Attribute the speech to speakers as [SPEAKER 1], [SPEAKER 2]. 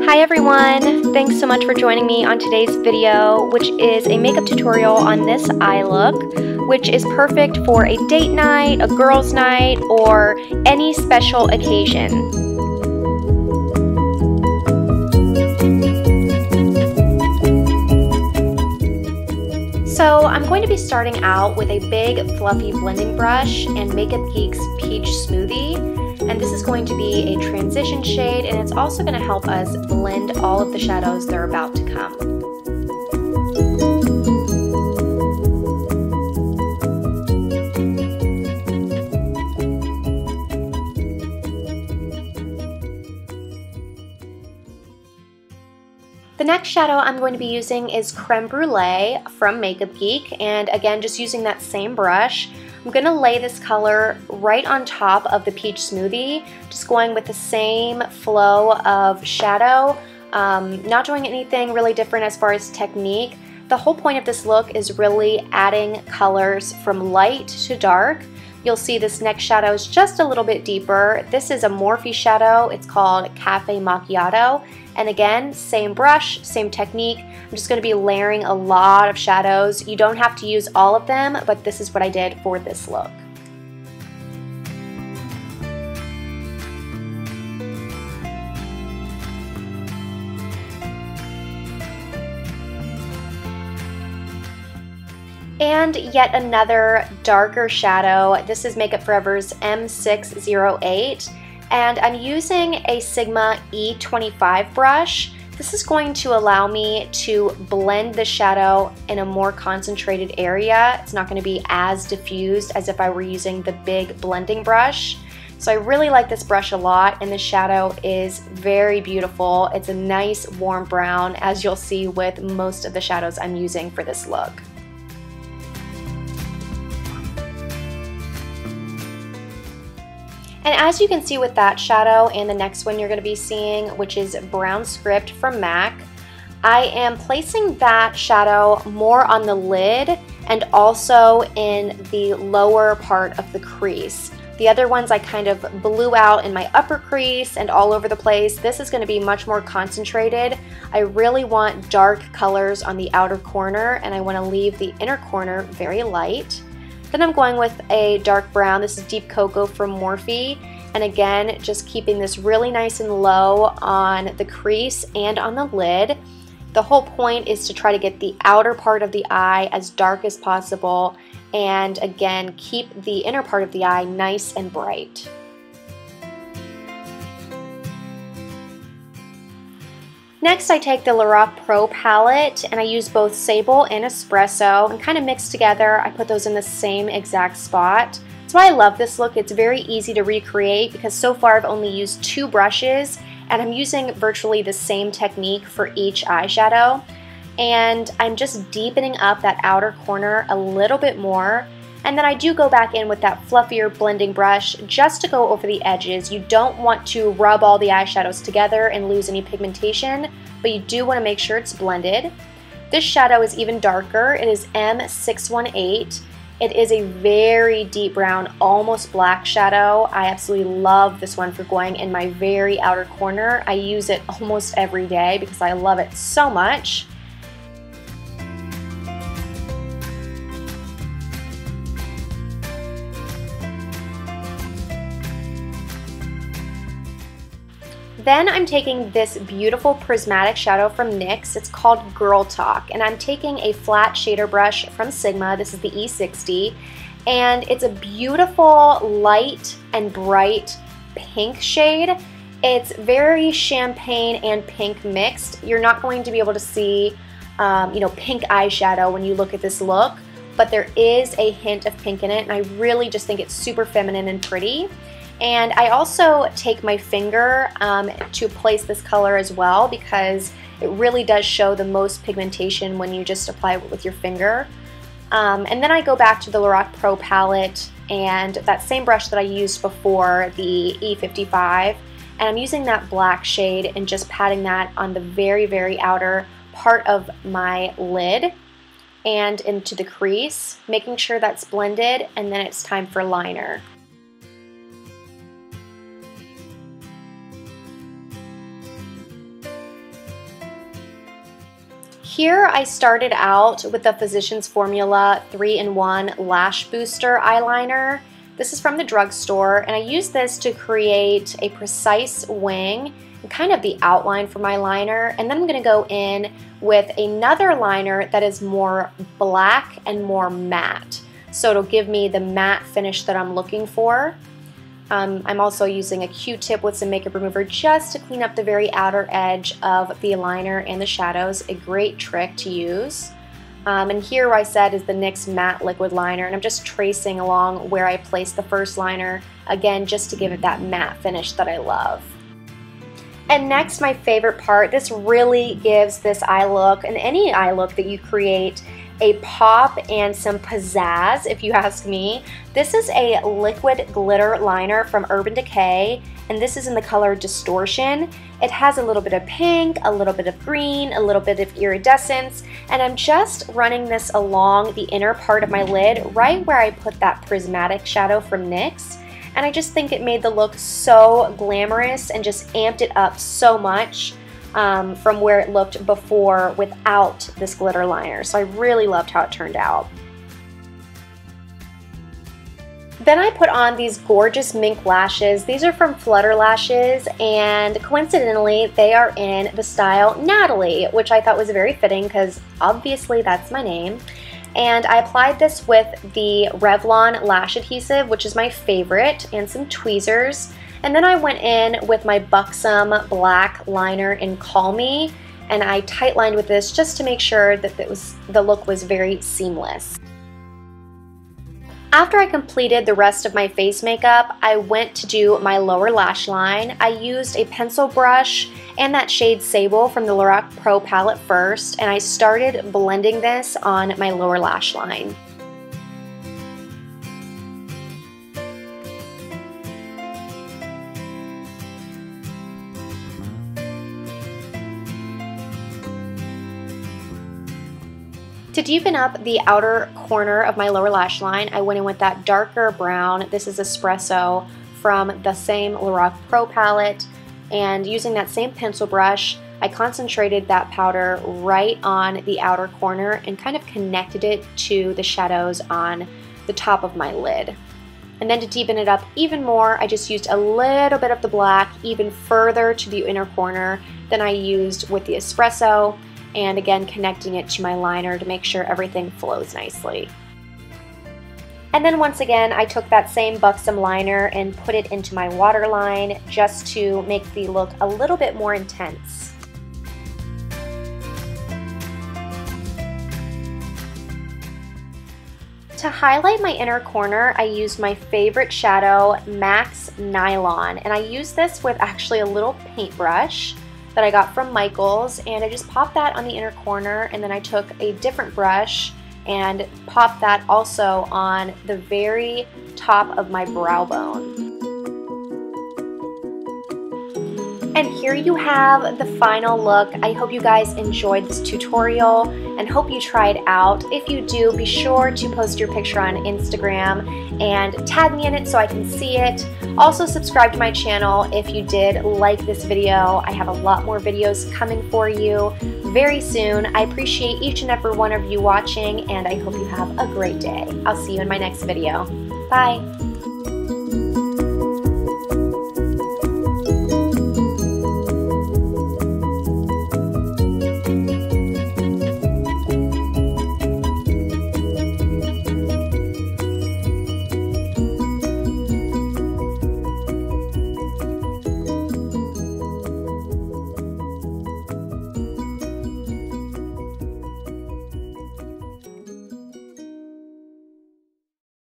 [SPEAKER 1] Hi everyone! Thanks so much for joining me on today's video, which is a makeup tutorial on this eye look, which is perfect for a date night, a girls' night, or any special occasion. So I'm going to be starting out with a big fluffy blending brush and Makeup Geek's Peach Smoothie, and this is going to be a transition shade, and it's also going to help us blend all of the shadows that are about to come. The next shadow I'm going to be using is Creme Brulee from Makeup Geek, and again, just using that same brush, I'm going to lay this color right on top of the Peach Smoothie, just going with the same flow of shadow, not doing anything really different as far as technique. The whole point of this look is really adding colors from light to dark. You'll see this next shadow is just a little bit deeper. This is a Morphe shadow. It's called Cafe Macchiato. And again, same brush, same technique. I'm just going to be layering a lot of shadows. You don't have to use all of them, but this is what I did for this look. And yet another darker shadow. This is Makeup Forever's M608. And I'm using a Sigma E25 brush. This is going to allow me to blend the shadow in a more concentrated area. It's not going to be as diffused as if I were using the big blending brush. So I really like this brush a lot, and the shadow is very beautiful. It's a nice warm brown, as you'll see with most of the shadows I'm using for this look. And as you can see with that shadow and the next one you're going to be seeing, which is Brown Script from MAC, I am placing that shadow more on the lid and also in the lower part of the crease. The other ones I kind of blew out in my upper crease and all over the place. This is going to be much more concentrated. I really want dark colors on the outer corner, and I want to leave the inner corner very light. Then I'm going with a dark brown. This is Deep Coco from Morphe. And again, just keeping this really nice and low on the crease and on the lid. The whole point is to try to get the outer part of the eye as dark as possible. And again, keep the inner part of the eye nice and bright. Next, I take the Lorac Pro palette and I use both Sable and Espresso and kind of mix together. I put those in the same exact spot. That's why I love this look. It's very easy to recreate because so far I've only used 2 brushes and I'm using virtually the same technique for each eyeshadow. And I'm just deepening up that outer corner a little bit more. And then I do go back in with that fluffier blending brush just to go over the edges. You don't want to rub all the eyeshadows together and lose any pigmentation, but you do want to make sure it's blended. This shadow is even darker. It is M618. It is a very deep brown, almost black shadow. I absolutely love this one for going in my very outer corner. I use it almost every day because I love it so much. Then I'm taking this beautiful prismatic shadow from NYX. It's called Girl Talk, and I'm taking a flat shader brush from Sigma. This is the E60, and it's a beautiful light and bright pink shade. It's very champagne and pink mixed. You're not going to be able to see pink eyeshadow when you look at this look, but there is a hint of pink in it, and I really just think it's super feminine and pretty. And I also take my finger to place this color as well because it really does show the most pigmentation when you just apply it with your finger. And then I go back to the Lorac Pro palette and that same brush that I used before, the E55, and I'm using that black shade and just patting that on the very, very outer part of my lid and into the crease, making sure that's blended, and then it's time for liner. Here I started out with the Physicians Formula 3-in-1 Lash Booster Eyeliner. This is from the drugstore, and I use this to create a precise wing and kind of the outline for my liner. And then I'm going to go in with another liner that is more black and more matte. So it'll give me the matte finish that I'm looking for. I'm also using a Q-tip with some makeup remover just to clean up the very outer edge of the liner and the shadows. A great trick to use. And here, I said, is the NYX Matte Liquid Liner, and I'm just tracing along where I placed the first liner, again, just to give it that matte finish that I love. And next, my favorite part, this really gives this eye look, and any eye look that you create, a pop and some pizzazz, if you ask me. This is a liquid glitter liner from Urban Decay, and this is in the color Distortion. It has a little bit of pink, a little bit of green, a little bit of iridescence, and I'm just running this along the inner part of my lid, right where I put that prismatic shadow from NYX. And I just think it made the look so glamorous and just amped it up so much from where it looked before without this glitter liner. So I really loved how it turned out. Then I put on these gorgeous mink lashes. These are from Flutter lashes, and coincidentally they are in the style Natalie, which I thought was very fitting because obviously that's my name. And I applied this with the Revlon lash adhesive, which is my favorite, and some tweezers. And then I went in with my Buxom black liner in Call Me, and I tight lined with this just to make sure that the look was very seamless. After I completed the rest of my face makeup, I went to do my lower lash line. I used a pencil brush and that shade Sable from the Lorac Pro palette first, and I started blending this on my lower lash line. To deepen up the outer corner of my lower lash line, I went in with that darker brown. This is Espresso from the same Lorac Pro palette, and using that same pencil brush, I concentrated that powder right on the outer corner and kind of connected it to the shadows on the top of my lid. And then to deepen it up even more, I just used a little bit of the black even further to the inner corner than I used with the Espresso, and again connecting it to my liner to make sure everything flows nicely. And then once again, I took that same Buxom liner and put it into my waterline just to make the look a little bit more intense. To highlight my inner corner, I used my favorite shadow, MAC's Nylon, and I used this with actually a little paintbrush that I got from Michaels, and I just popped that on the inner corner, and then I took a different brush and popped that also on the very top of my brow bone. And here you have the final look. I hope you guys enjoyed this tutorial and hope you try it out. If you do, be sure to post your picture on Instagram and tag me in it so I can see it. Also subscribe to my channel if you did like this video. I have a lot more videos coming for you very soon. I appreciate each and every one of you watching, and I hope you have a great day. I'll see you in my next video. Bye!